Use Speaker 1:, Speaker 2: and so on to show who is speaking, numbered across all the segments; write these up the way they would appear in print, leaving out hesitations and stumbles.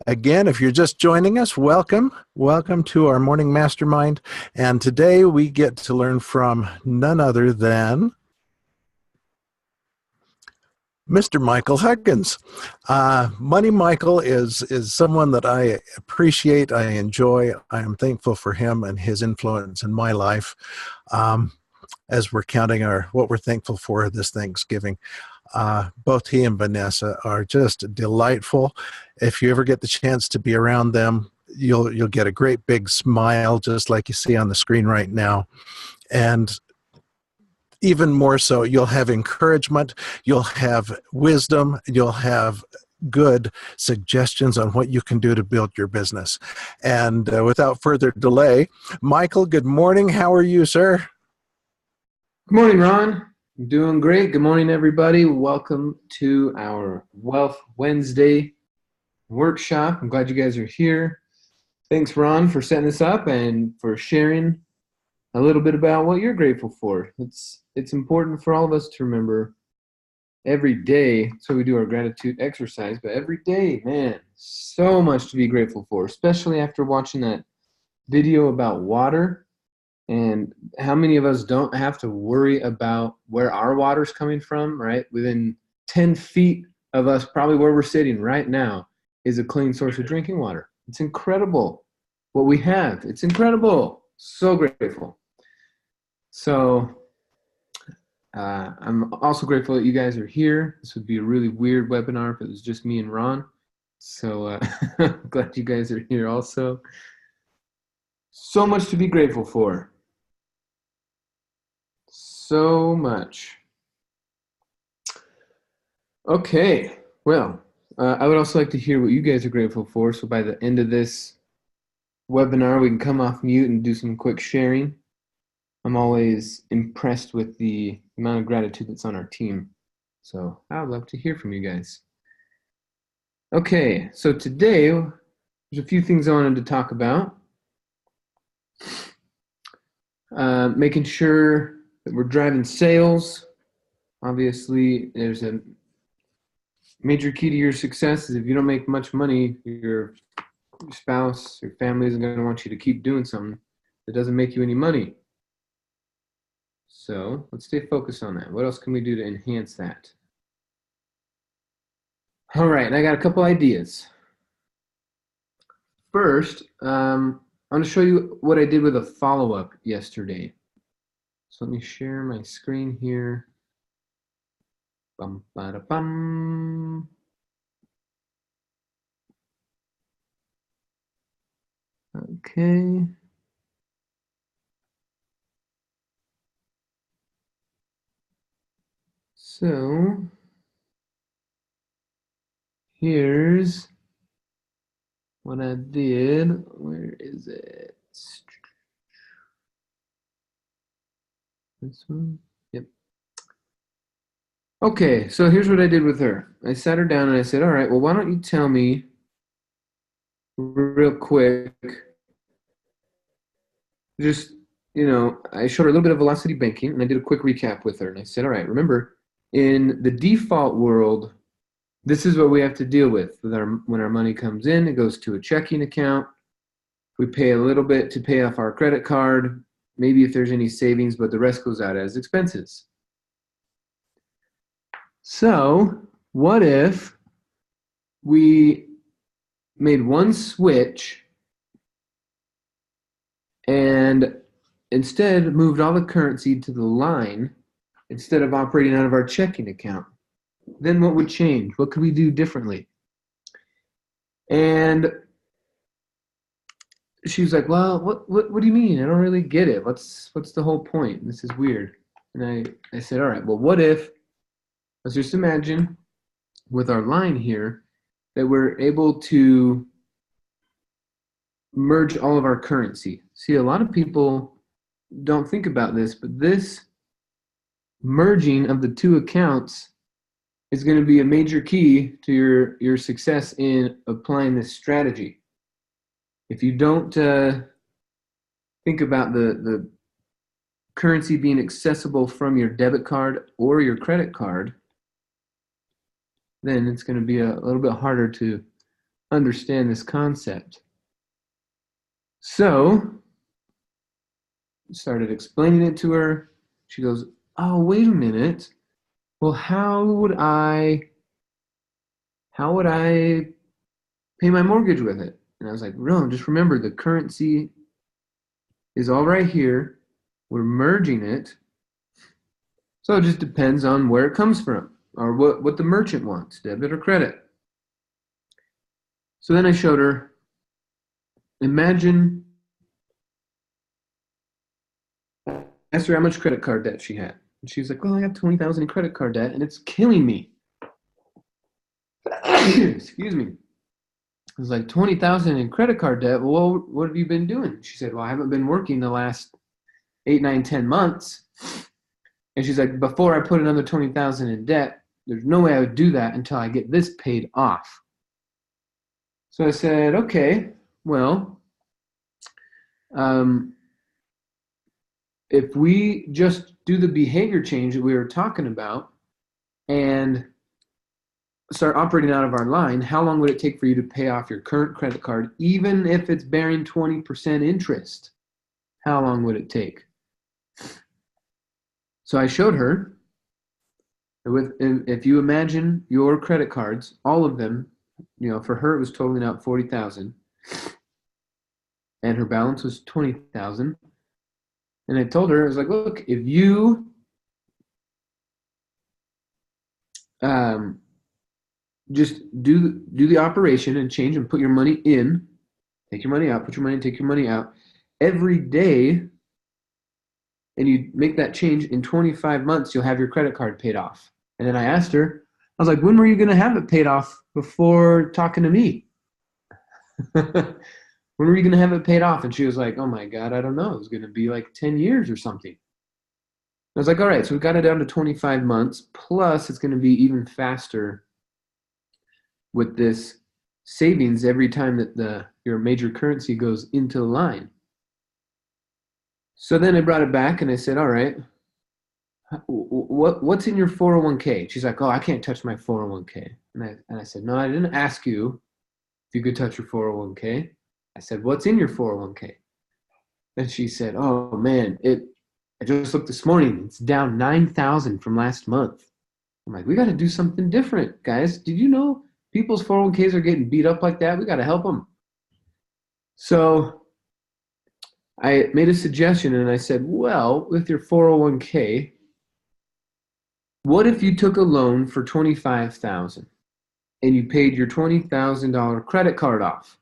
Speaker 1: Again, if you're just joining us, welcome. Welcome to our morning mastermind. And today we get to learn from none other than Mr. Michael Huggins. Money Michael is someone that I appreciate, I enjoy. I am thankful for him and his influence in my life as we're counting what we're thankful for this Thanksgiving. Both he and Vanessa are just delightful. If you ever get the chance to be around them, you'll get a great big smile, just like you see on the screen right now. And even more so, you'll have encouragement, you'll have wisdom, you'll have good suggestions on what you can do to build your business. And without further delay, Michael, good morning. How are you, sir?
Speaker 2: Good morning, Ron. I'm doing great. Good morning, everybody. Welcome to our Wealth Wednesday workshop. I'm glad you guys are here. Thanks, Ron, for setting this up and for sharing a little bit about what you're grateful for. It's important for all of us to remember every day. So we do our gratitude exercise, but every day, man, so much to be grateful for, especially after watching that video about water. And how many of us don't have to worry about where our water's coming from, right? Within 10 feet of us, probably where we're sitting right now, is a clean source of drinking water. It's incredible what we have. It's incredible. So grateful. So I'm also grateful that you guys are here. This would be a really weird webinar if it was just me and Ron. So I'm glad you guys are here also. So much to be grateful for. So much. Okay, well, I would also like to hear what you guys are grateful for. So by the end of this webinar, we can come off mute and do some quick sharing. I'm always impressed with the amount of gratitude that's on our team. So I would love to hear from you guys. Okay, so today, there's a few things I wanted to talk about. Making sure that we're driving sales. Obviously, there's a major key to your success is if you don't make much money, your spouse, your family isn't going to want you to keep doing something that doesn't make you any money. So let's stay focused on that. What else can we do to enhance that? All right, I got a couple ideas. First, I'm going to show you what I did with a follow-up yesterday. So let me share my screen here. Bum, bada, bum. Okay. So here's what I did. Where is it? This one? Yep. Okay, so here's what I did with her. I sat her down and I said, all right, well, why don't you tell me real quick, just, I showed her a little bit of velocity banking and I did a quick recap with her. And I said, all right, remember, in the default world, this is what we have to deal with when our money comes in. It goes to a checking account. We pay a little bit to pay off our credit card, maybe if there's any savings, but the rest goes out as expenses. So what if we made one switch and instead moved all the currency to the line instead of operating out of our checking account? Then what would change? What could we do differently? And she was like, well, what do you mean? I don't really get it. What's the whole point? This is weird. And I said, all right, well, what if, let's just imagine with our line here that we're able to merge all of our currency. See, a lot of people don't think about this, but this merging of the two accounts is going to be a major key to your success in applying this strategy. If you don't think about the currency being accessible from your debit card or your credit card, then it's going to be a little bit harder to understand this concept. So started explaining it to her. She goes, oh, wait a minute. Well, how would I pay my mortgage with it? And I was like, no, just remember the currency is all right here. We're merging it. So it just depends on where it comes from or what the merchant wants, debit or credit. So then I showed her, imagine, I asked her how much credit card debt she had. And she was like, well, I have $20,000 in credit card debt and it's killing me. Excuse me. I was like, $20,000 in credit card debt? Well, what have you been doing? She said, well, I haven't been working the last 8, 9, 10 months. And she's like, before I put another $20,000 in debt, there's no way I would do that until I get this paid off. So I said, okay, well, if we just do the behavior change that we were talking about and start operating out of our line, how long would it take for you to pay off your current credit card, even if it's bearing 20% interest? How long would it take? So I showed her, if you imagine your credit cards, all of them, for her it was totaling out $40,000, and her balance was $20,000. And I told her, I was like, look, if you just do the operation and change and put your money in, take your money out, put your money in, take your money out every day, and you make that change in 25 months, you'll have your credit card paid off. And then I asked her, I was like, when were you going to have it paid off before talking to me? When were you going to have it paid off? And she was like, oh my God, I don't know. It was going to be like 10 years or something. I was like, all right, so we got it down to 25 months, plus it's going to be even faster with this savings every time that your major currency goes into the line. So then I brought it back and I said, all right, what's in your 401k? She's like, oh, I can't touch my 401k. And I said, no, I didn't ask you if you could touch your 401k. I said, what's in your 401k? And she said, oh man, I just looked this morning. It's down 9,000 from last month. I'm like, we got to do something different, guys. Did you know people's 401ks are getting beat up like that? We got to help them. So I made a suggestion and I said, well, with your 401k, what if you took a loan for $25,000 and you paid your $20,000 credit card off?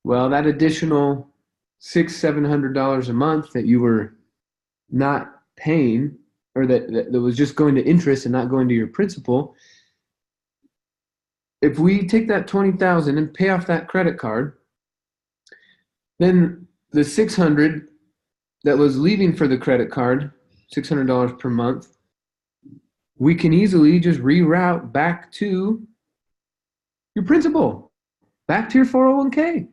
Speaker 2: Well, that additional $600-700 a month that you were not paying, or that was just going to interest and not going to your principal, if we take that $20,000 and pay off that credit card, then the $600 that was leaving for the credit card, $600 per month, we can easily just reroute back to your principal, back to your 401k.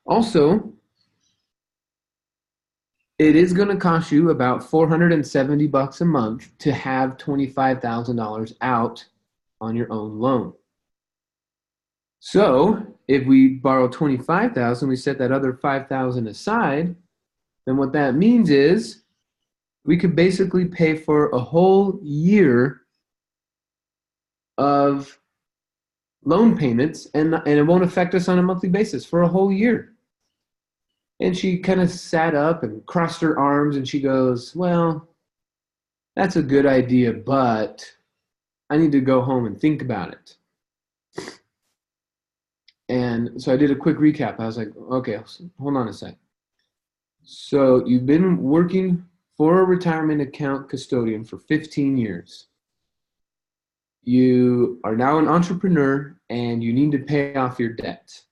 Speaker 2: Also, it is going to cost you about $470 a month to have $25,000 out on your own loan. So if we borrow $25,000, we set that other $5,000 aside, then what that means is we could basically pay for a whole year of loan payments, and it won't affect us on a monthly basis for a whole year. And she kind of sat up and crossed her arms and she goes, well, that's a good idea, but I need to go home and think about it. And so I did a quick recap. I was like, okay, hold on a sec. So you've been working for a retirement account custodian for 15 years. You are now an entrepreneur and you need to pay off your debt.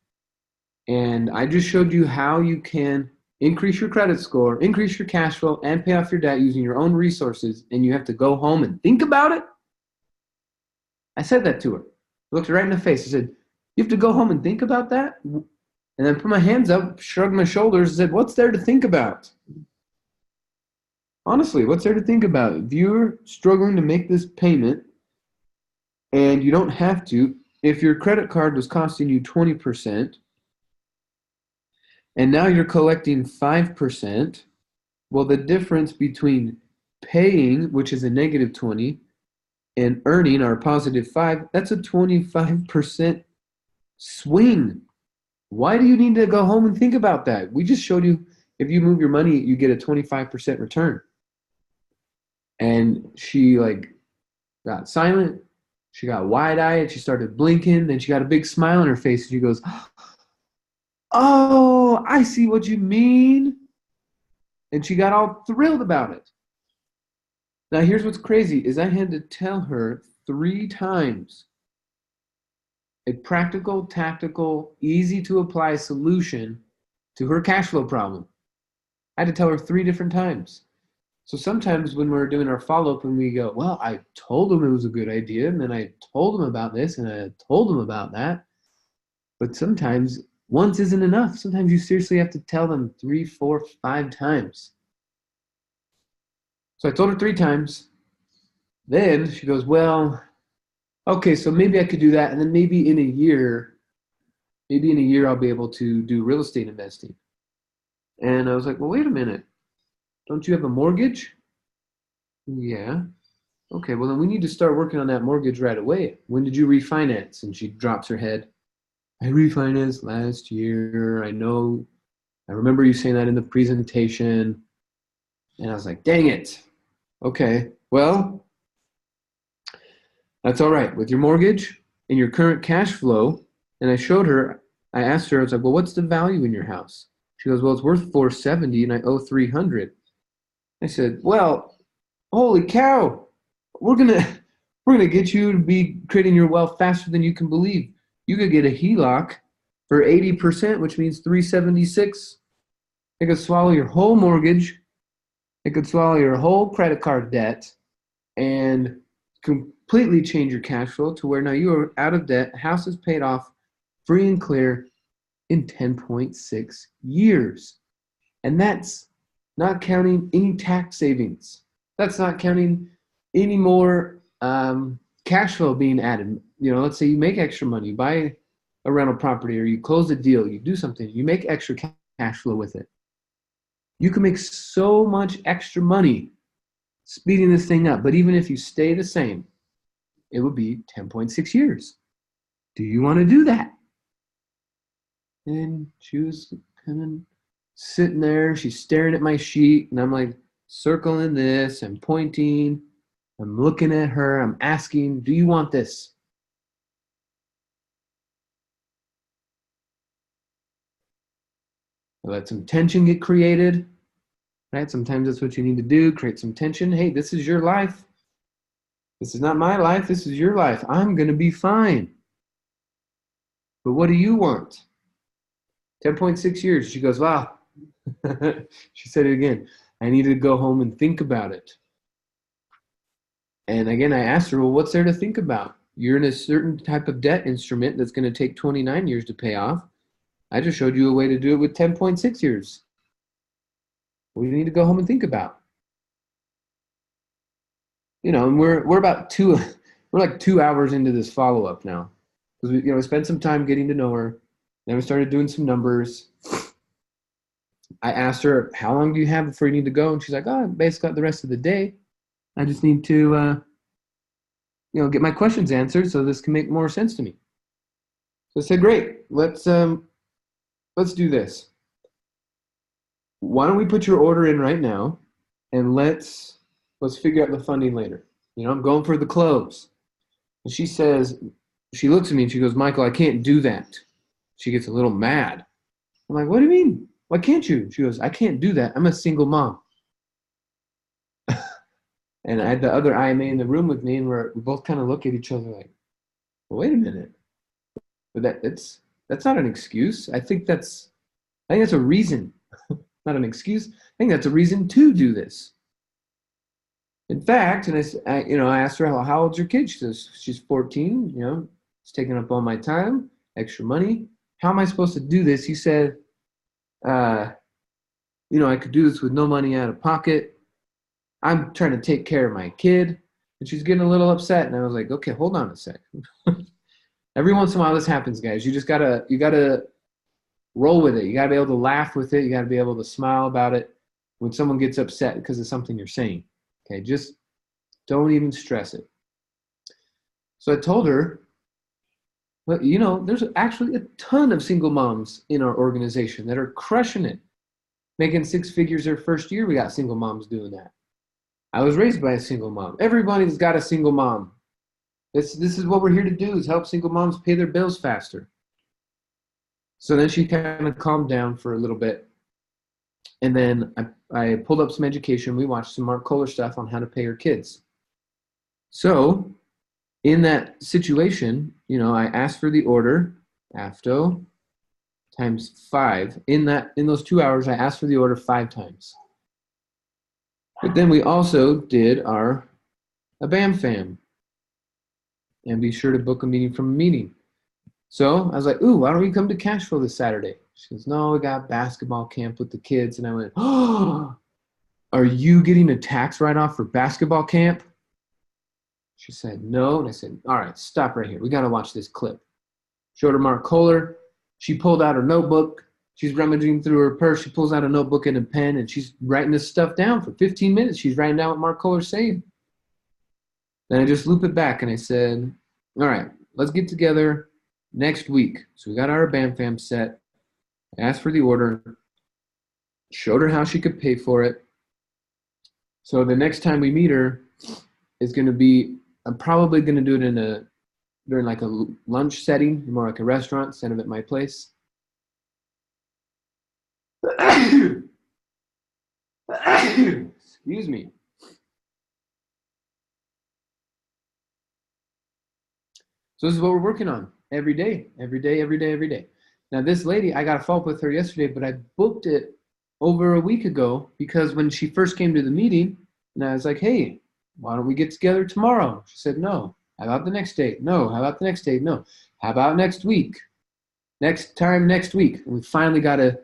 Speaker 2: And I just showed you how you can increase your credit score, increase your cash flow, and pay off your debt using your own resources, and you have to go home and think about it? I said that to her. I looked her right in the face. I said, you have to go home and think about that? And then put my hands up, shrugged my shoulders, and said, what's there to think about? Honestly, what's there to think about? If you're struggling to make this payment And you don't have to. If your credit card was costing you 20% and now you're collecting 5%, well, the difference between paying, which is a negative 20, and earning our positive 5, that's a 25% swing. Why do you need to go home and think about that? We just showed you if you move your money, you get a 25% return. And she got silent. She got wide-eyed. She started blinking. Then she got a big smile on her face. And she goes, "Oh, I see what you mean." And she got all thrilled about it. Now, here's what's crazy is I had to tell her 3 times a practical, tactical, easy-to-apply solution to her cash flow problem. I had to tell her 3 different times. So sometimes when we're doing our follow-up and we go, well, I told them it was a good idea, and then I told them about this, and I told them about that. But sometimes once isn't enough. Sometimes you seriously have to tell them 3, 4, 5 times. So I told her 3 times. Then she goes, well, okay, so maybe I could do that. And then maybe in a year I'll be able to do real estate investing. And I was like, well, wait a minute. Don't you have a mortgage? Yeah. Okay, well, then we need to start working on that mortgage right away. When did you refinance? And she drops her head. I refinanced last year. I know. I remember you saying that in the presentation. And I was like, dang it. Okay, well, that's all right. With your mortgage and your current cash flow, and I asked her, I was like, well, what's the value in your house? She goes, well, it's worth $470 and I owe $300. I said, well, holy cow, we're gonna get you to be creating your wealth faster than you can believe. You could get a HELOC for 80%, which means $376. It could swallow your whole mortgage. It could swallow your whole credit card debt and completely change your cash flow to where now you are out of debt, house is paid off, free and clear in 10.6 years. And that's not counting any tax savings. That's not counting any more cash flow being added. Let's say you make extra money, buy a rental property, or you close a deal, you do something, you make extra cash flow with it. You can make so much extra money speeding this thing up. But even if you stay the same, it would be 10.6 years. Do you want to do that? And she was kind of sitting there, she's staring at my sheet, and I'm like circling this, I'm pointing, I'm looking at her, I'm asking, do you want this? I let some tension get created, right? Sometimes that's what you need to do, create some tension. Hey, this is your life. This is not my life, this is your life. I'm going to be fine. But what do you want? 10.6 years. She goes, wow. She said it again. I need to go home and think about it. And again, I asked her, well, what's there to think about? You're in a certain type of debt instrument that's going to take 29 years to pay off. I just showed you a way to do it with 10.6 years. What do you need to go home and think about? And we're like 2 hours into this follow-up now. Because we spent some time getting to know her. Then we started doing some numbers. I asked her, how long do you have before you need to go? And she's like, oh, I basically got the rest of the day. I just need to, get my questions answered so this can make more sense to me. So I said, great, let's do this. Why don't we put your order in right now, and let's figure out the funding later. I'm going for the close. And she looks at me and she goes, Michael, I can't do that. She gets a little mad. I'm like, what do you mean? Why can't you? She goes, I can't do that. I'm a single mom. And I had the other IMA in the room with me, and we both kind of look at each other like, well, wait a minute. But that's not an excuse. I think that's a reason. Not an excuse. I think that's a reason to do this. In fact, and I asked her, how old's your kid? She says, she's 14, it's taking up all my time, extra money. How am I supposed to do this? He said, I could do this with no money out of pocket. I'm trying to take care of my kid. And she's getting a little upset. And I was like, okay, hold on a sec. Every once in a while this happens, guys. You gotta roll with it. You gotta be able to laugh with it. You gotta be able to smile about it when someone gets upset because of something you're saying. Okay, just don't even stress it. So I told her, well, there's actually a ton of single moms in our organization that are crushing it, making 6 figures their first year. We got single moms doing that. I was raised by a single mom. Everybody's got a single mom. This is what we're here to do, is help single moms pay their bills faster. So then she kind of calmed down for a little bit. And then I pulled up some education. We watched some Mark Kohler stuff on how to pay her kids. So in that situation, I asked for the order, AFTO, times 5. In those 2 hours, I asked for the order 5 times. But then we also did a BAM fam. And be sure to book a meeting from a meeting. So I was like, ooh, why don't we come to Cashville this Saturday? She goes, no, we got basketball camp with the kids. And I went, oh, are you getting a tax write-off for basketball camp? She said, no. And I said, all right, stop right here. We got to watch this clip. Showed her Mark Kohler. She pulled out her notebook. She's rummaging through her purse. She pulls out a notebook and a pen, and she's writing this stuff down for 15 minutes. She's writing down what Mark Kohler's saying. Then I just loop it back, and I said, all right, let's get together next week. So we got our BAM fam set. I asked for the order, showed her how she could pay for it. So the next time we meet her is going to be, I'm probably going to do it during like a lunch setting, more like a restaurant instead of at my place. Excuse me. So this is what we're working on every day. Now this lady, I got a follow-up with her yesterday, but I booked it over a week ago because when she first came to the meeting, and I was like, hey, why don't we get together tomorrow? She said, no. How about the next day? No. How about the next day? No. How about next week? Next week. And we finally got an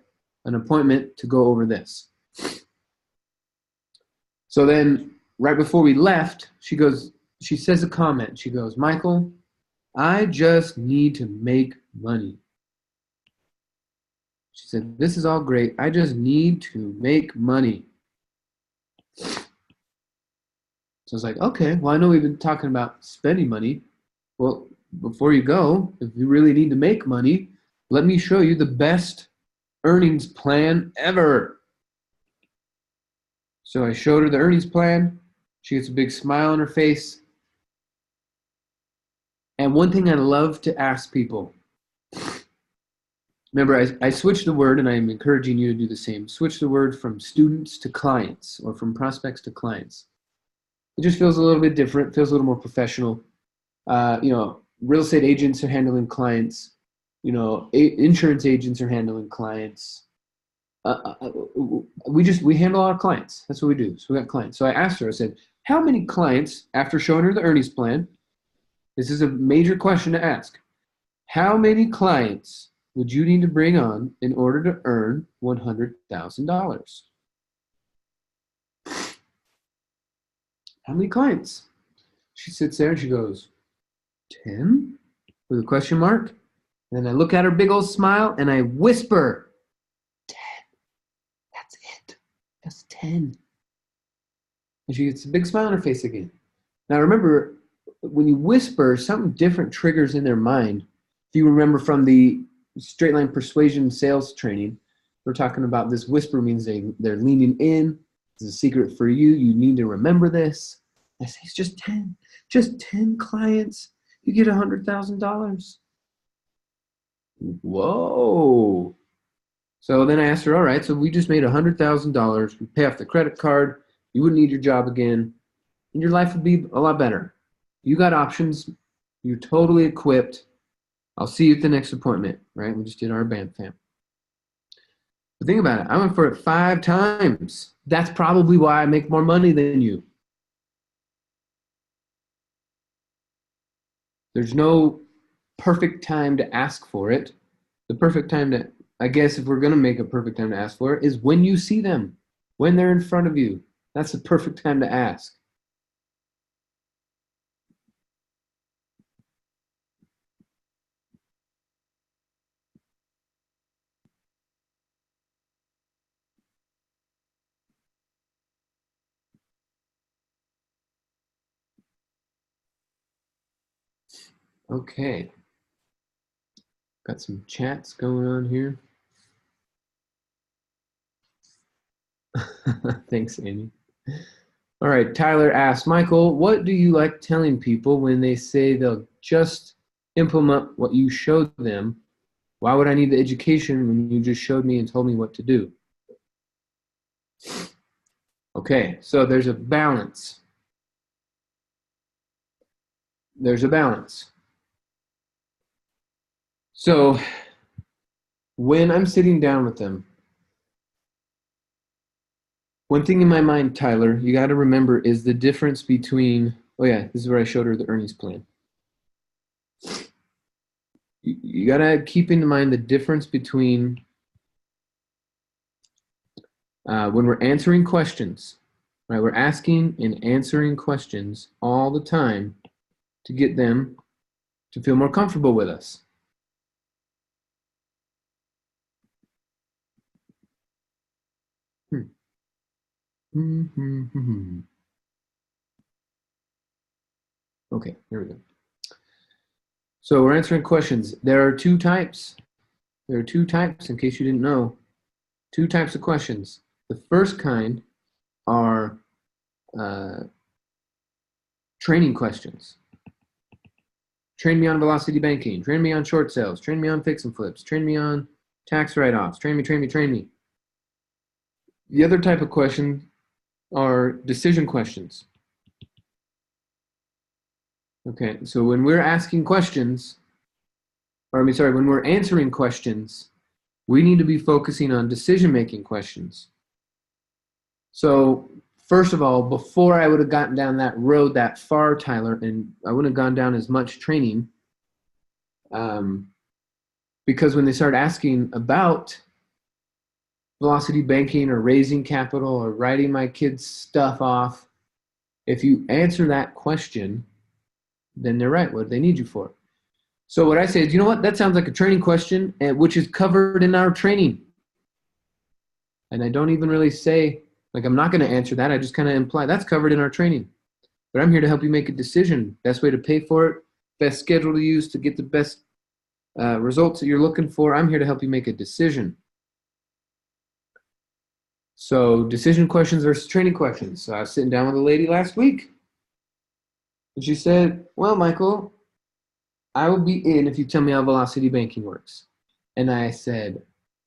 Speaker 2: appointment to go over this. So then right before we left, she says a comment. She goes, Michael, I just need to make money. She said, this is all great. I just need to make money. So I was like, okay, well, I know we've been talking about spending money. Well, before you go, if you really need to make money, let me show you the best earnings plan ever. So I showed her the earnings plan. She gets a big smile on her face. And one thing I love to ask people, remember, I switched the word, and I'm encouraging you to do the same. Switch the word from students to clients, or from prospects to clients. It just feels a little bit different, feels a little more professional. Real estate agents are handling clients. Insurance agents are handling clients. We handle our clients. That's what we do. So we got clients. So I asked her, I said, how many clients, after showing her the earnings plan, this is a major question to ask. How many clients would you need to bring on in order to earn $100,000? How many clients? She sits there and she goes, 10? With a question mark. And then I look at her big old smile and I whisper, 10. That's it. That's 10. And she gets a big smile on her face again. Now remember, when you whisper, something different triggers in their mind. If you remember from the straight line persuasion sales training, we're talking about this whisper means they're leaning in. It's a secret for you. You need to remember this. I say, it's just 10 clients. You get $100,000. Whoa. So then I asked her, all right, so we just made $100,000. We pay off the credit card. You wouldn't need your job again. And your life would be a lot better. You got options. You're totally equipped. I'll see you at the next appointment, right? We just did our BAM fam. But think about it. I went for it 5 times. That's probably why I make more money than you. There's no perfect time to ask for it. The perfect time to, I guess if we're going to make a perfect time to ask for it, is when you see them, when they're in front of you. That's the perfect time to ask. Okay. Got some chats going on here. Thanks, Amy. All right, Tyler asks, Michael, what do you like telling people when they say they'll just implement what you showed them? Why would I need the education when you just showed me and told me what to do? Okay, so there's a balance. There's a balance. So when I'm sitting down with them, one thing in my mind, Tyler, you got to remember is the difference between, oh yeah, this is where I showed her the earnings plan. You got to keep in mind the difference between when we're answering questions, right? We're asking and answering questions all the time to get them to feel more comfortable with us. Okay, here we go. So we're answering questions. There are two types. There are two types, in case you didn't know. Two types of questions. The first kind are training questions. Train me on velocity banking. Train me on short sales. Train me on fix and flips. Train me on tax write-offs. Train me, train me, train me. The other type of question are decision questions. Okay, so when we're asking questions, when we're answering questions, we need to be focusing on decision-making questions. So first of all, before I would have gotten down that road that far, Tyler, and I wouldn't have gone down as much training, because when they start asking about velocity banking or raising capital or writing my kids' stuff off, if you answer that question, then they're right. What do they need you for? So what I say is, you know what? That sounds like a training question, which is covered in our training. And I don't even really say, like, I'm not going to answer that. I just kind of imply that's covered in our training. But I'm here to help you make a decision. Best way to pay for it, best schedule to use to get the best results that you're looking for. I'm here to help you make a decision. So decision questions versus training questions. So I was sitting down with a lady last week. And she said, well, Michael, I will be in if you tell me how velocity banking works. And I said,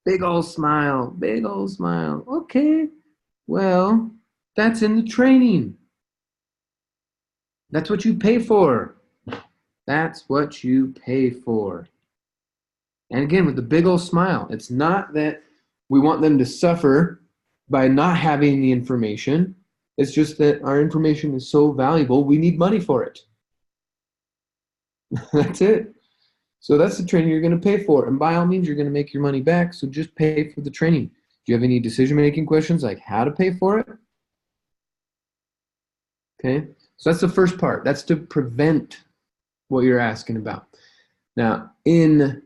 Speaker 2: big old smile, big old smile. Okay, well, that's in the training. That's what you pay for. That's what you pay for. And again, with the big old smile, it's not that we want them to suffer by not having the information. It's just that our information is so valuable, we need money for it. That's it. So that's the training you're going to pay for. And by all means, you're going to make your money back. So just pay for the training. Do you have any decision-making questions like how to pay for it? Okay. So that's the first part. That's to prevent what you're asking about. Now, in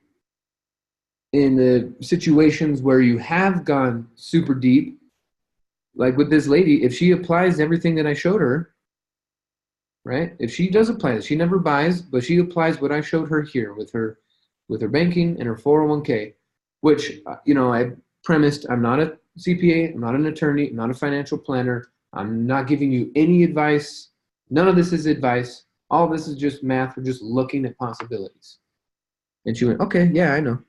Speaker 2: the situations where you have gone super deep, like with this lady, if she applies everything that I showed her, right? If she does apply this, she never buys, but she applies what I showed her here with her banking and her 401k, which, I premised, I'm not a CPA, I'm not an attorney, I'm not a financial planner. I'm not giving you any advice. None of this is advice. All this is just math. We're just looking at possibilities. And she went, okay, yeah, I know.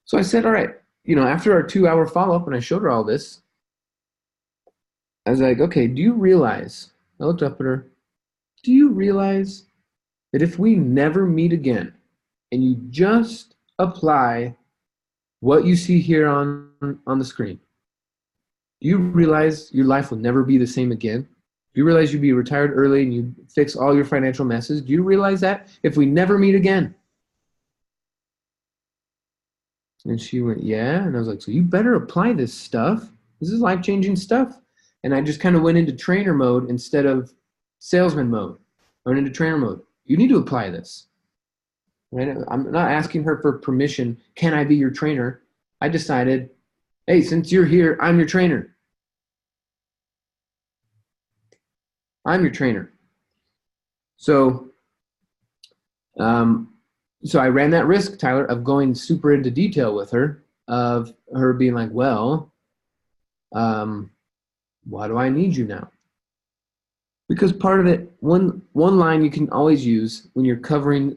Speaker 2: So I said, all right, after our 2-hour follow-up, when I showed her all this, I was like, okay, do you realize, I looked up at her, do you realize that if we never meet again and you just apply what you see here on the screen, do you realize your life will never be the same again? Do you realize you'd be retired early and you fix all your financial messes? Do you realize that if we never meet again? And she went, yeah. And I was like, so you better apply this stuff. This is life-changing stuff. And I just kind of went into trainer mode instead of salesman mode. I went into trainer mode. You need to apply this. Right? I'm not asking her for permission. Can I be your trainer? I decided, hey, since you're here, I'm your trainer. I'm your trainer. So So I ran that risk, Tyler, of going super into detail with her, of her being like, well, why do I need you now? Because part of it, one line you can always use when you're covering,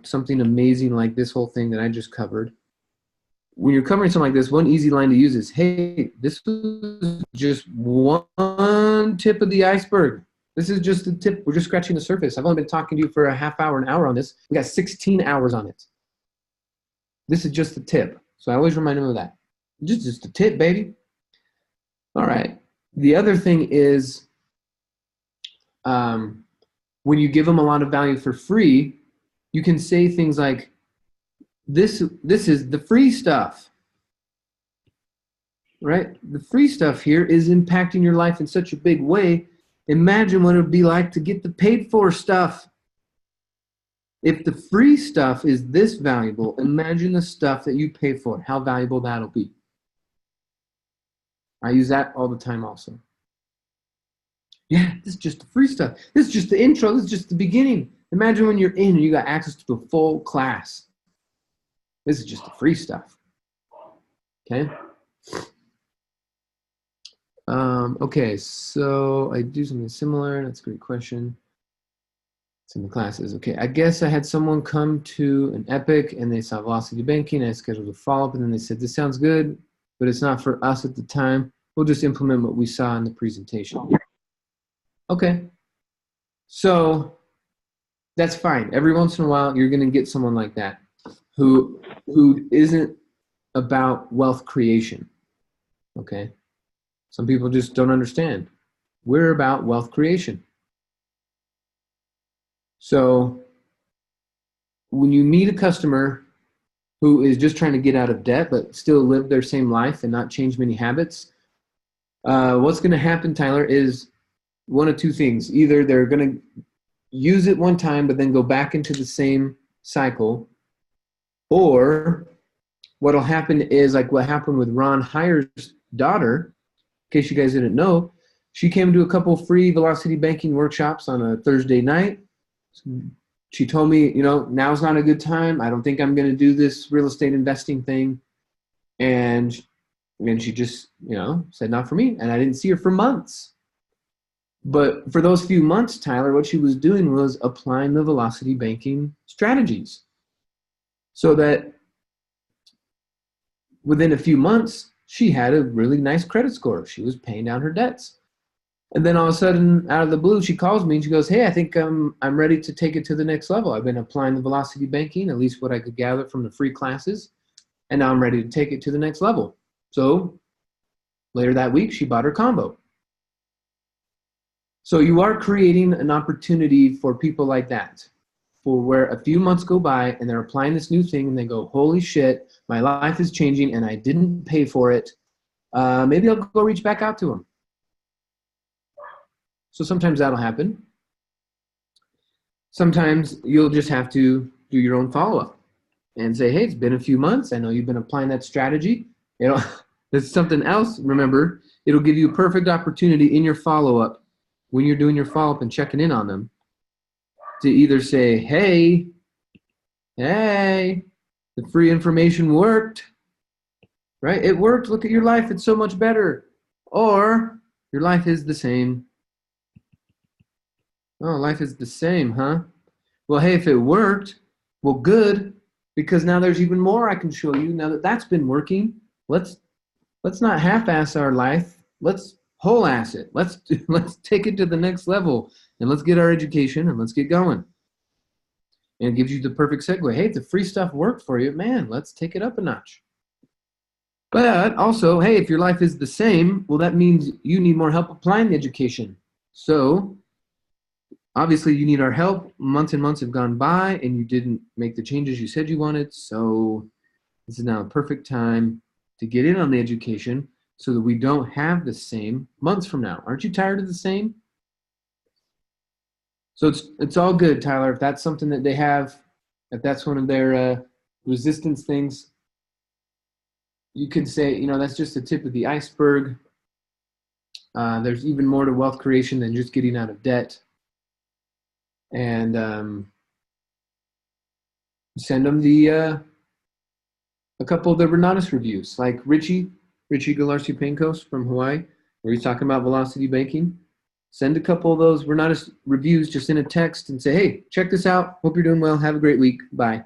Speaker 2: something amazing like this whole thing that I just covered. When you're covering something like this, one easy line to use is, hey, this was just one tip of the iceberg. This is just the tip. We're just scratching the surface. I've only been talking to you for a half hour, an hour on this. We got 16 hours on it. This is just the tip. So I always remind them of that. Just the tip, baby. All right. The other thing is, when you give them a lot of value for free, you can say things like, this is the free stuff, right? The free stuff here is impacting your life in such a big way. Imagine what it would be like to get the paid for stuff. If the free stuff is this valuable, imagine the stuff that you pay for, how valuable that'll be. I use that all the time also. Yeah, this is just the free stuff. This is just the intro. This is just the beginning. Imagine when you're in and you got access to a full class. This is just the free stuff. Okay? Okay, so I do something similar. That's a great question. It's in the classes. Okay, I guess I had someone come to an Epic and they saw velocity banking. I scheduled a follow-up and then they said, this sounds good, but it's not for us at the time. We'll just implement what we saw in the presentation. Okay, so that's fine. Every once in a while, you're going to get someone like that who isn't about wealth creation. Okay, some people just don't understand. We're about wealth creation. So when you meet a customer who is just trying to get out of debt but still live their same life and not change many habits, what's going to happen, Tyler, is one of two things. Either they're going to use it one time but then go back into the same cycle, or what'll happen is like what happened with Ron Heyer's daughter. In case you guys didn't know, she came to a couple free velocity banking workshops on a Thursday night. She told me, now's not a good time. I don't think I'm going to do this real estate investing thing. And she just, said not for me. And I didn't see her for months. But for those few months, Tyler, what she was doing was applying the velocity banking strategies. So that within a few months, she had a really nice credit score. She was paying down her debts. And then all of a sudden, out of the blue, she calls me and she goes, hey, I think I'm ready to take it to the next level. I've been applying the velocity banking, at least what I could gather from the free classes, and now I'm ready to take it to the next level. So later that week, she bought her combo. So you are creating an opportunity for people like that, for where a few months go by and they're applying this new thing and they go, holy shit, my life is changing and I didn't pay for it. Maybe I'll go reach back out to them. So sometimes that'll happen. Sometimes you'll just have to do your own follow-up and say, hey, it's been a few months. I know you've been applying that strategy. There's something else. Remember, it'll give you a perfect opportunity in your follow-up when you're doing your follow-up and checking in on them to either say, hey, the free information worked, right? It worked. Look at your life. It's so much better. Or your life is the same. Oh, life is the same, huh? Well, hey, if it worked, well, good, because now there's even more I can show you. Now that that's been working, let's not half-ass our life. Let's whole-ass it. Let's take it to the next level, and let's get our education, and let's get going. And it gives you the perfect segue. Hey, if the free stuff worked for you, man, let's take it up a notch. But also, hey, if your life is the same, well, that means you need more help applying the education. So obviously, you need our help. Months and months have gone by, and you didn't make the changes you said you wanted. So this is now a perfect time to get in on the education so that we don't have the same months from now. Aren't you tired of the same? So it's all good, Tyler. If that's something that they have, if that's one of their resistance things, you could say, that's just the tip of the iceberg. There's even more to wealth creation than just getting out of debt. And send them a couple of the Renatus reviews, like Richie Galarci-Pankos from Hawaii, where he's talking about velocity banking. Send a couple of those Renatus reviews just in a text and say, hey, check this out. Hope you're doing well. Have a great week. Bye.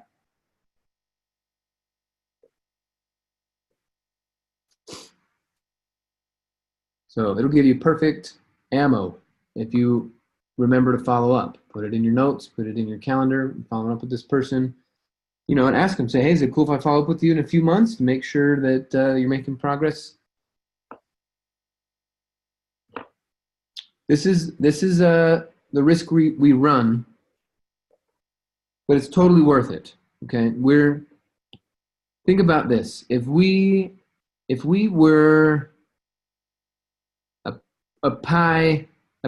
Speaker 2: So it'll give you perfect ammo if you remember to follow up. Put it in your notes, put it in your calendar, follow up with this person, and ask them, say, hey, is it cool if I follow up with you in a few months to make sure that you're making progress? This is the risk we run, but it's totally worth it. Okay, think about this. If we were a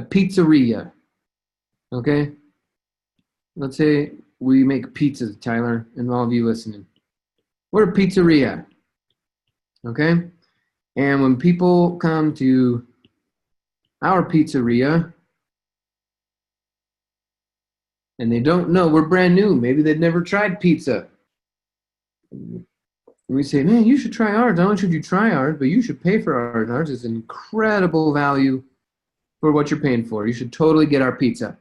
Speaker 2: pizzeria, okay? Let's say we make pizzas, Tyler, and all of you listening. We're a pizzeria, okay? And when people come to our pizzeria and they don't know, we're brand new, maybe they've never tried pizza. We say, man, you should try ours. Not only should you try ours, but you should pay for ours. Ours is an incredible value for what you're paying for. You should totally get our pizza.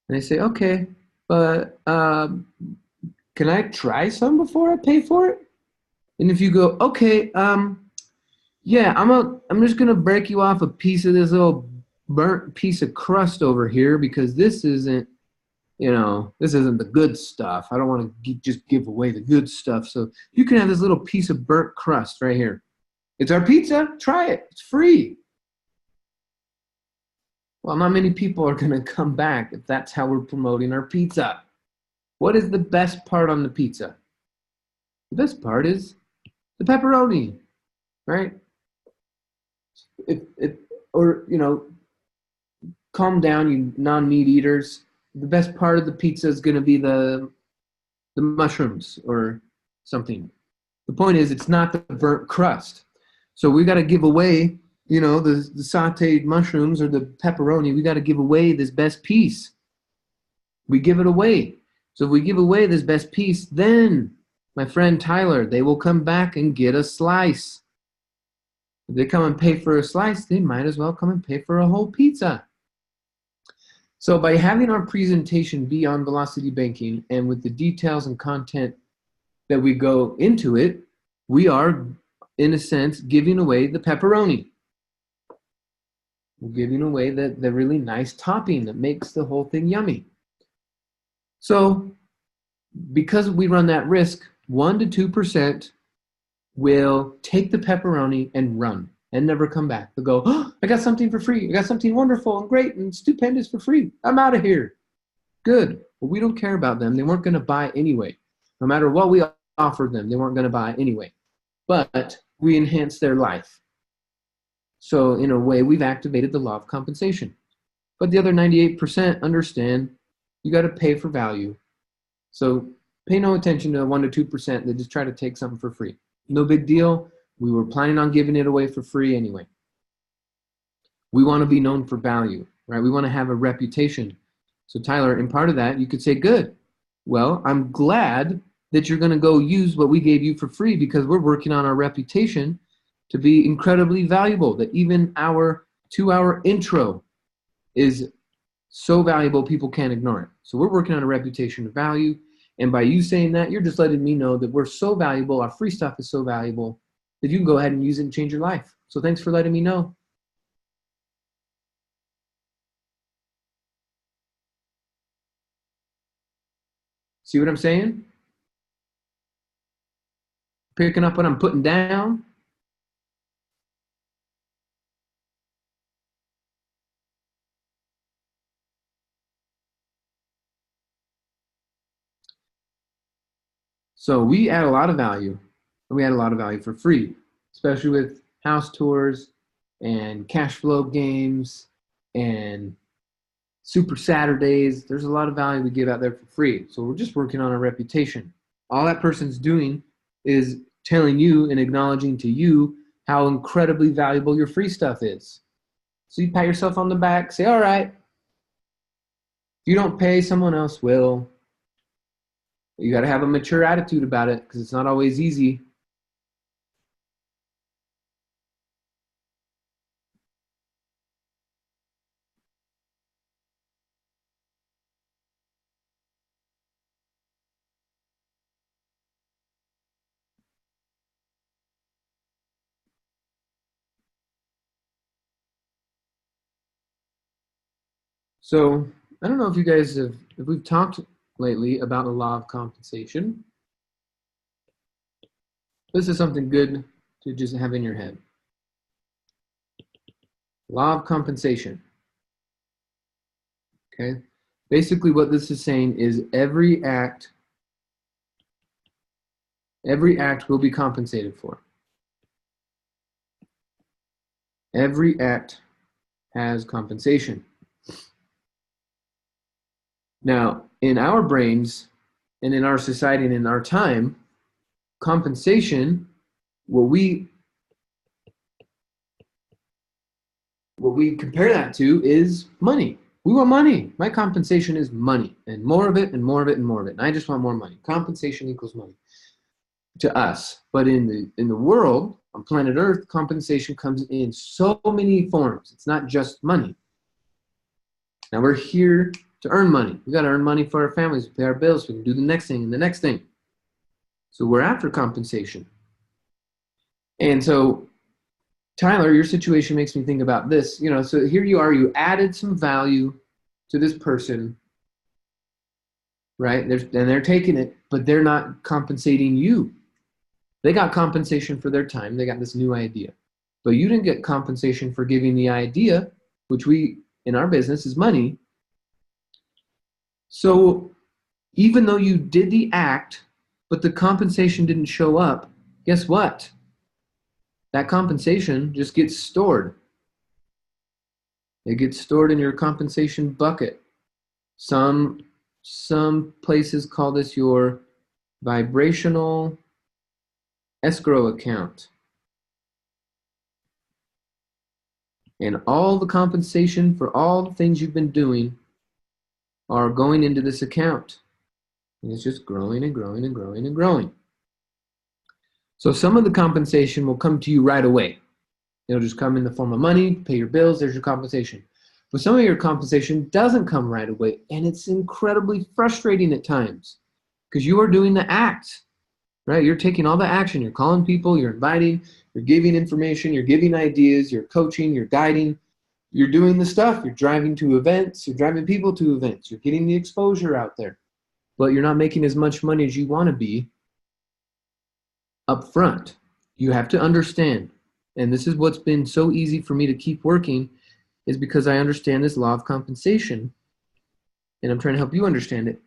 Speaker 2: And they say, okay, but can I try some before I pay for it? And if you go, okay, yeah, I'm just gonna break you off a piece of this little burnt piece of crust over here because this isn't the good stuff. I don't want to just give away the good stuff. So you can have this little piece of burnt crust right here. It's our pizza. Try it. It's free. Well, not many people are going to come back if that's how we're promoting our pizza. What is the best part on the pizza? The best part is the pepperoni, right? Calm down, you non-meat eaters. The best part of the pizza is going to be the mushrooms or something. The point is, it's not the burnt crust. So we got to give away, the sauteed mushrooms or the pepperoni. We got to give away this best piece. We give it away. So if we give away this best piece, then, my friend Tyler, they will come back and get a slice. If they come and pay for a slice, they might as well come and pay for a whole pizza. So by having our presentation be on velocity banking and with the details and content that we go into it, we are, in a sense, giving away the pepperoni. We're giving away the really nice topping that makes the whole thing yummy. So because we run that risk, 1% to 2% will take the pepperoni and run and never come back. They'll go, oh, I got something for free. I got something wonderful and great and stupendous for free. I'm out of here. Good. Well, we don't care about them. They weren't going to buy anyway. No matter what we offered them, they weren't going to buy anyway. But we enhanced their life. So in a way, we've activated the law of compensation. But the other 98% understand you got to pay for value. So pay no attention to the 1% to 2% that just try to take something for free. No big deal. We were planning on giving it away for free anyway. We want to be known for value, right? We want to have a reputation. So Tyler, in part of that, you could say, good. Well, I'm glad that you're going to go use what we gave you for free because we're working on our reputation to be incredibly valuable, that even our 2-hour intro is so valuable people can't ignore it. So we're working on a reputation of value. And by you saying that, you're just letting me know that we're so valuable, our free stuff is so valuable, that you can go ahead and use it and change your life. So thanks for letting me know. See what I'm saying? Picking up what I'm putting down. So we add a lot of value, and we add a lot of value for free, especially with house tours and cash flow games and Super Saturdays. There's a lot of value we give out there for free. So we're just working on our reputation. All that person's doing is telling you and acknowledging to you how incredibly valuable your free stuff is. So you pat yourself on the back, say, all right, if you don't pay, someone else will. You got to have a mature attitude about it because it's not always easy. So I don't know if you guys have, if we've talked lately about the law of compensation. This is something good to just have in your head. Law of compensation. Okay. Basically what this is saying is every act will be compensated for. Every act has compensation. Now, in our brains and in our society and in our time, compensation, what we compare that to is money. We want money. My compensation is money, and more of it and more of it and more of it. And I just want more money. Compensation equals money to us. But in the world, on planet Earth, compensation comes in so many forms. It's not just money. Now we're here to earn money. We got to earn money for our families, pay our bills. We can do the next thing and the next thing. So we're after compensation. And so, Tyler, your situation makes me think about this. You know, so here you are, you added some value to this person, right? And they're taking it, but they're not compensating you. They got compensation for their time. They got this new idea. But you didn't get compensation for giving the idea, which we, in our business, is money. So even though you did the act, but the compensation didn't show up, guess what? That compensation just gets stored. It gets stored in your compensation bucket. Some places call this your vibrational escrow account. And all the compensation for all the things you've been doing are going into this account. And it's just growing and growing and growing and growing. So some of the compensation will come to you right away. It'll just come in the form of money, pay your bills, there's your compensation. But some of your compensation doesn't come right away, and it's incredibly frustrating at times because you are doing the act, right? You're taking all the action. You're calling people, you're inviting, you're giving information, you're giving ideas, you're coaching, you're guiding, you're doing the stuff. You're driving to events, you're driving people to events, you're getting the exposure out there, but you're not making as much money as you want to be up front. You have to understand, and this is what's been so easy for me to keep working, is because I understand this law of compensation, and I'm trying to help you understand it.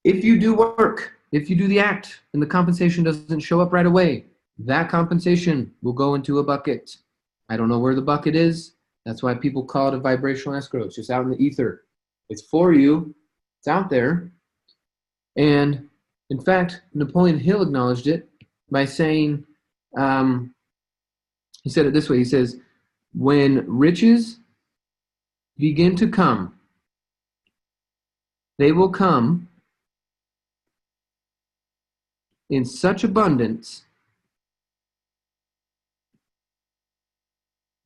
Speaker 2: If you do work, if you do the act, and the compensation doesn't show up right away, that compensation will go into a bucket. I don't know where the bucket is. That's why people call it a vibrational escrow. It's just out in the ether. It's for you. It's out there. And in fact, Napoleon Hill acknowledged it by saying, he said it this way. He says, when riches begin to come, they will come in such abundance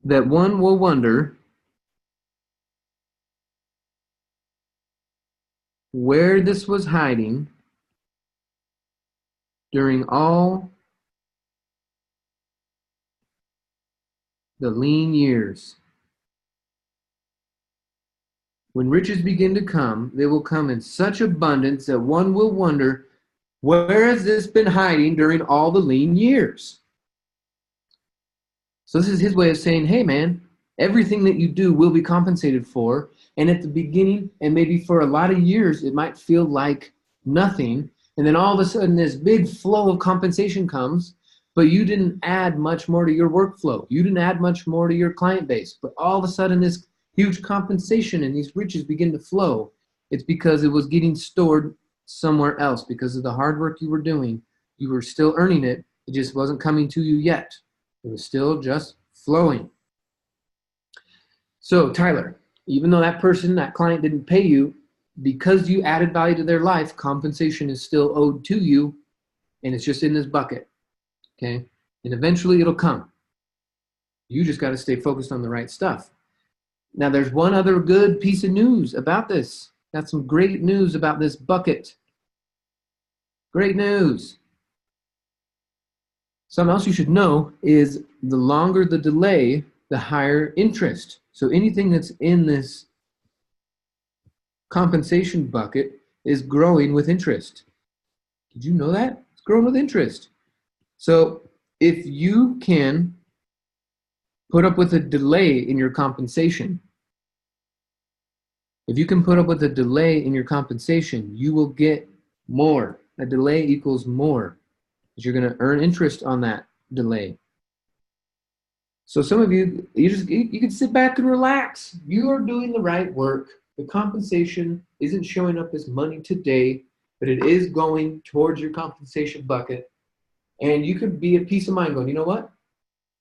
Speaker 2: that one will wonder where this was hiding during all the lean years. When riches begin to come, they will come in such abundance that one will wonder, where has this been hiding during all the lean years? So this is his way of saying, hey man, everything that you do will be compensated for. And at the beginning, and maybe for a lot of years, it might feel like nothing. And then all of a sudden this big flow of compensation comes, but you didn't add much more to your workflow. You didn't add much more to your client base. But all of a sudden this huge compensation and these riches begin to flow. It's because it was getting stored somewhere else. Because of the hard work you were doing, you were still earning it. It just wasn't coming to you yet. It was still just flowing. So Tyler, even though that person, that client didn't pay you, because you added value to their life, compensation is still owed to you, and it's just in this bucket, okay? And eventually it'll come. You just got to stay focused on the right stuff. Now, there's one other good piece of news about this. Got some great news about this bucket. Great news. Something else you should know is the longer the delay, the higher interest. So anything that's in this compensation bucket is growing with interest. Did you know that? It's growing with interest. So if you can put up with a delay in your compensation, you will get more. A delay equals more, because you're going to earn interest on that delay. So some of you, you can sit back and relax. You are doing the right work. The compensation isn't showing up as money today, but it is going towards your compensation bucket. And you could be at peace of mind going, you know what?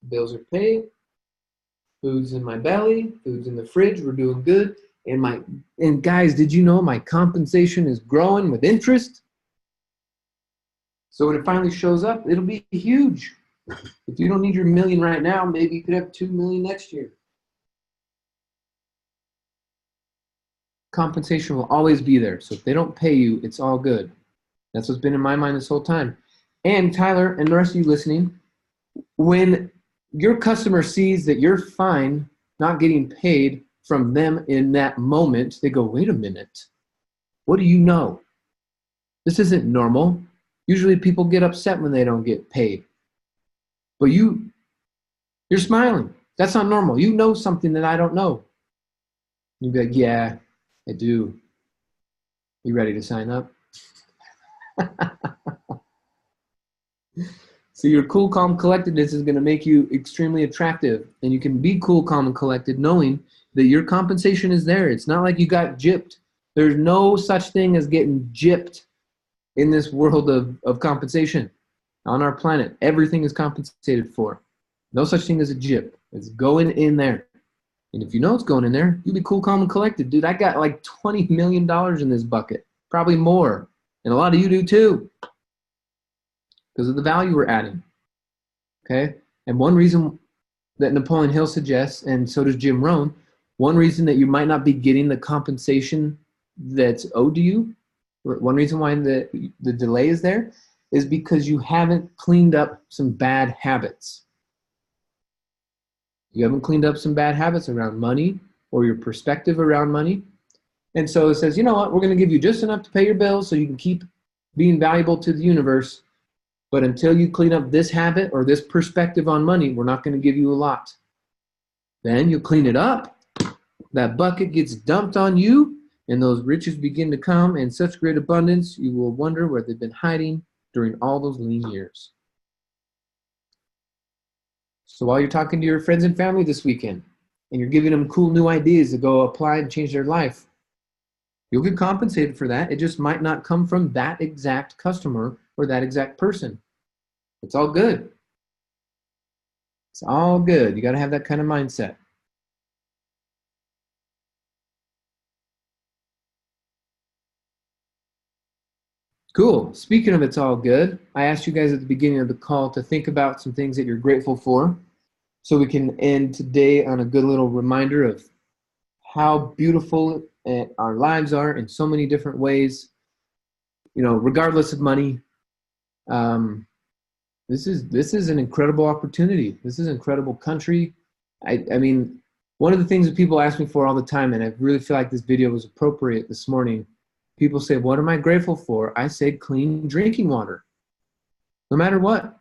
Speaker 2: Bills are paid. Food's in my belly. Food's in the fridge. We're doing good. And guys, did you know my compensation is growing with interest? So when it finally shows up, it'll be huge. If you don't need your $1 million right now, maybe you could have $2 million next year. Compensation will always be there. So if they don't pay you, it's all good. That's what's been in my mind this whole time. And Tyler and the rest of you listening, when your customer sees that you're fine not getting paid from them in that moment, they go, wait a minute. What do you know? This isn't normal. Usually people get upset when they don't get paid. But you're smiling. That's not normal. You know something that I don't know. You'd be like, yeah, I do. You ready to sign up? So your cool, calm, collectedness is going to make you extremely attractive. And you can be cool, calm, and collected knowing that your compensation is there. It's not like you got gypped. There's no such thing as getting gypped in this world of compensation. On our planet, everything is compensated for. No such thing as a gyp. It's going in there. And if you know it's going in there, you'll be cool, calm, and collected. Dude, I got like $20 million in this bucket. Probably more. And a lot of you do too. Because of the value we're adding. Okay? And one reason that Napoleon Hill suggests, and so does Jim Rohn, one reason that you might not be getting the compensation that's owed to you, one reason why the delay is there, is because you haven't cleaned up some bad habits. You haven't cleaned up some bad habits around money or your perspective around money. And so it says, you know what, we're going to give you just enough to pay your bills so you can keep being valuable to the universe. But until you clean up this habit or this perspective on money, we're not going to give you a lot. Then you clean it up. That bucket gets dumped on you, and those riches begin to come in such great abundance, you will wonder where they've been hiding during all those lean years. So while you're talking to your friends and family this weekend, and you're giving them cool new ideas to go apply and change their life, you'll get compensated for that. It just might not come from that exact customer or that exact person. It's all good. It's all good. You got to have that kind of mindset. Cool. Speaking of it's all good, I asked you guys at the beginning of the call to think about some things that you're grateful for, so we can end today on a good little reminder of how beautiful our lives are in so many different ways. You know, regardless of money, this is an incredible opportunity. This is an incredible country. I mean, one of the things that people ask me for all the time, and I really feel like this video was appropriate this morning. People say, what am I grateful for? I say clean drinking water. No matter what.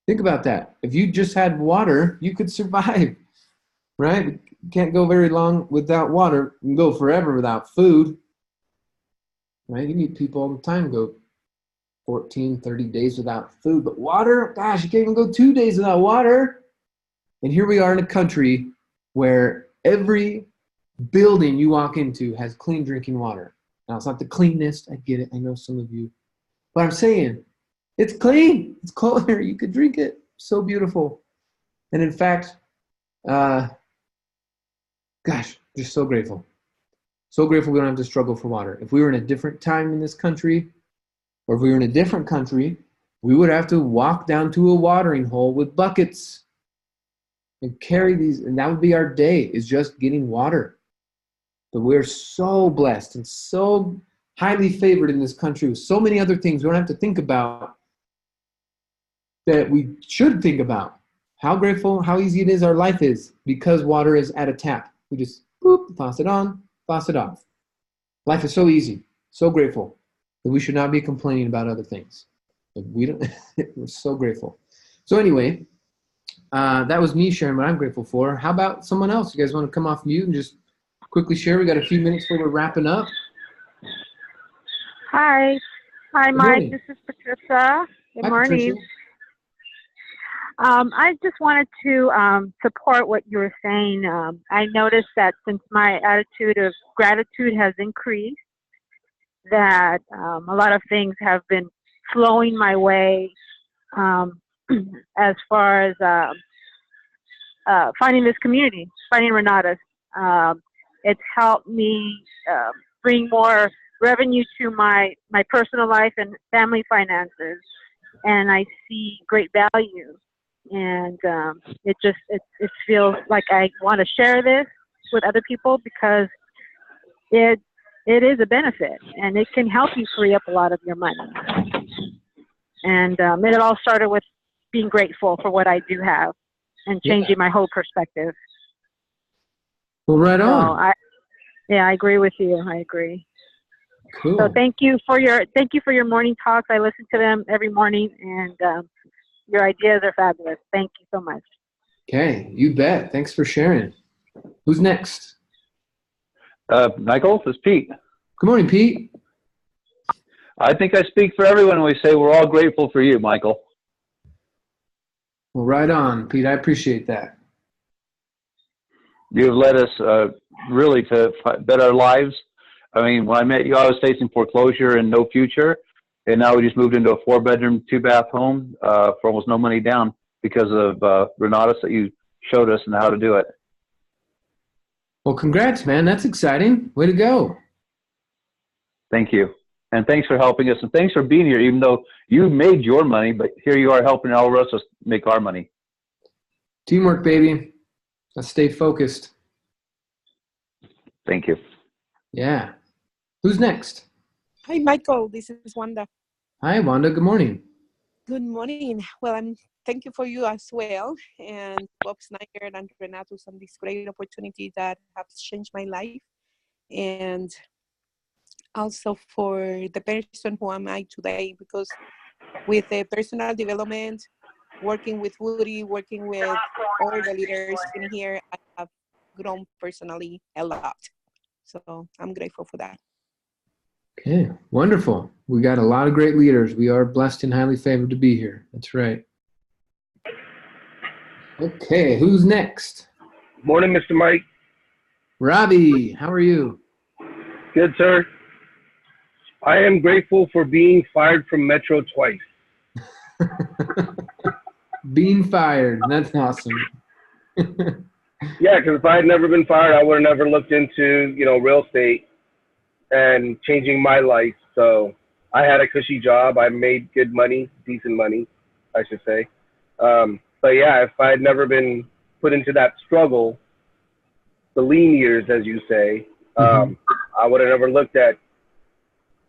Speaker 2: Think about that. If you just had water, you could survive, right? You can't go very long without water. You can go forever without food, right? You meet people all the time go 14, 30 days without food. But water, gosh, you can't even go 2 days without water. And here we are in a country where every building you walk into has clean drinking water. Now, it's not the cleanest. I get it. I know some of you. But I'm saying, it's clean. It's clear. You could drink it. So beautiful. And in fact, gosh, just so grateful. So grateful we don't have to struggle for water. If we were in a different time in this country, or if we were in a different country, we would have to walk down to a watering hole with buckets and carry these, and that would be our day, is just getting water. But we're so blessed and so highly favored in this country with so many other things we don't have to think about that we should think about. How grateful, how easy it is our life is because water is at a tap. We just boop, toss it on, toss it off. Life is so easy, so grateful that we should not be complaining about other things. But we don't. We're so grateful. So anyway, that was me sharing what I'm grateful for. How about someone else? You guys want to come off mute and just quickly share? We got a few minutes before we're wrapping up.
Speaker 3: Hi,
Speaker 2: Good
Speaker 3: Mike.
Speaker 2: morning.
Speaker 3: This is Patricia. Good
Speaker 2: Hi,
Speaker 3: morning.
Speaker 2: Patricia.
Speaker 3: I just wanted to support what you were saying. I noticed that since my attitude of gratitude has increased, that a lot of things have been flowing my way as far as finding this community, finding Renatus. It's helped me bring more revenue to my personal life and family finances, and I see great value. And it feels like I want to share this with other people because it is a benefit and it can help you free up a lot of your money. And it all started with being grateful for what I do have and changing my whole perspective.
Speaker 2: Well, right on.
Speaker 3: I agree with you. I agree.
Speaker 2: Cool.
Speaker 3: So thank you for your morning talks. I listen to them every morning, and your ideas are fabulous. Thank you so much.
Speaker 2: Okay, you bet. Thanks for sharing. Who's next?
Speaker 4: Michael, this is Pete.
Speaker 2: Good morning, Pete.
Speaker 4: I think I speak for everyone when we say we're all grateful for you, Michael.
Speaker 2: Well, right on, Pete. I appreciate that.
Speaker 4: You've led us really to better our lives. I mean, when I met you, I was facing foreclosure and no future. And now we just moved into a 4-bedroom, 2-bath home for almost no money down because of Renatus that you showed us and how to do it.
Speaker 2: Well, congrats, man. That's exciting. Way to go.
Speaker 4: Thank you. And thanks for helping us. And thanks for being here, even though you made your money, but here you are helping all of us make our money.
Speaker 2: Teamwork, baby. Let's stay focused.
Speaker 4: Thank you.
Speaker 2: Yeah. Who's next?
Speaker 5: Hi, Michael. This is Wanda.
Speaker 2: Hi, Wanda. Good morning.
Speaker 5: Good morning. Well, thank you for you as well, and Bob Snyder and Renatus on this great opportunity that has changed my life, and also for the person who am I today, because with the personal development, working with Woody, working with all the leaders in here, I have grown personally a lot. So I'm grateful for that.
Speaker 2: Okay, wonderful. We got a lot of great leaders. We are blessed and highly favored to be here. That's right. Okay, who's next?
Speaker 6: Morning, Mr. Mike.
Speaker 2: Robbie, how are you?
Speaker 6: Good, sir. I am grateful for being fired from Metro twice.
Speaker 2: Being fired. That's awesome.
Speaker 6: Yeah, because if I had never been fired, I would have never looked into, real estate and changing my life. So I had a cushy job. I made good money, decent money, I should say. But yeah, if I had never been put into that struggle, the lean years, as you say, I would have never looked at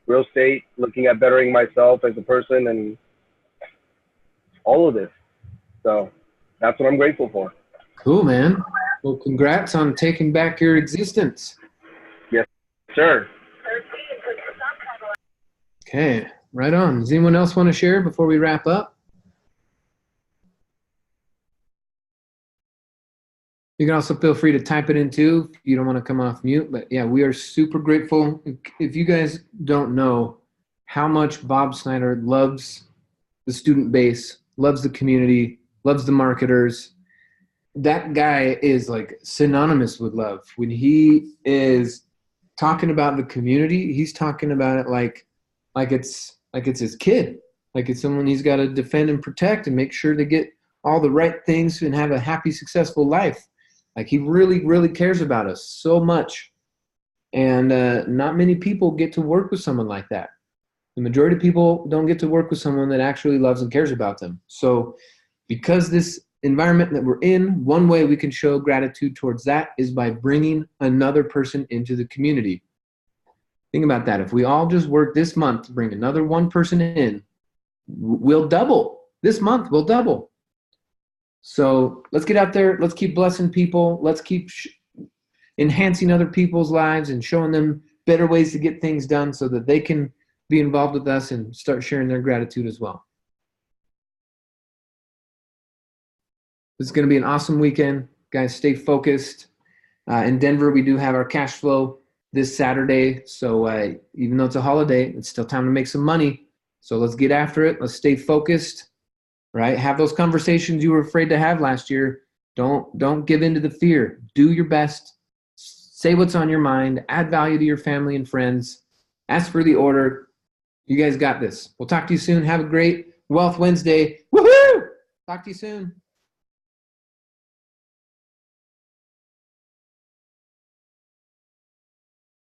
Speaker 6: real estate, looking at bettering myself as a person and all of this. So that's what I'm grateful for.
Speaker 2: Cool, man. Well, congrats on taking back your existence.
Speaker 6: Yes, sir.
Speaker 2: Okay, right on. Does anyone else want to share before we wrap up? You can also feel free to type it in too if you don't want to come off mute. But yeah, we are super grateful. If you guys don't know how much Bob Snyder loves the student base, loves the community, loves the marketers, that guy is like synonymous with love. When he is talking about the community, he's talking about it like it's his kid, like it's someone he's got to defend and protect and make sure they get all the right things and have a happy, successful life. Like he really, really cares about us so much. And not many people get to work with someone like that. The majority of people don't get to work with someone that actually loves and cares about them. So because this environment that we're in, one way we can show gratitude towards that is by bringing another person into the community. Think about that. If we all just work this month to bring another one person in, we'll double. This month, we'll double. So let's get out there. Let's keep blessing people. Let's keep enhancing other people's lives and showing them better ways to get things done so that they can be involved with us and start sharing their gratitude as well. This is going to be an awesome weekend. Guys, stay focused. In Denver, we do have our cash flow this Saturday. So even though it's a holiday, it's still time to make some money. So let's get after it. Let's stay focused, right? Have those conversations you were afraid to have last year. Don't give in to the fear. Do your best. Say what's on your mind. Add value to your family and friends. Ask for the order. You guys got this. We'll talk to you soon. Have a great Wealth Wednesday. Woohoo! Talk to you soon.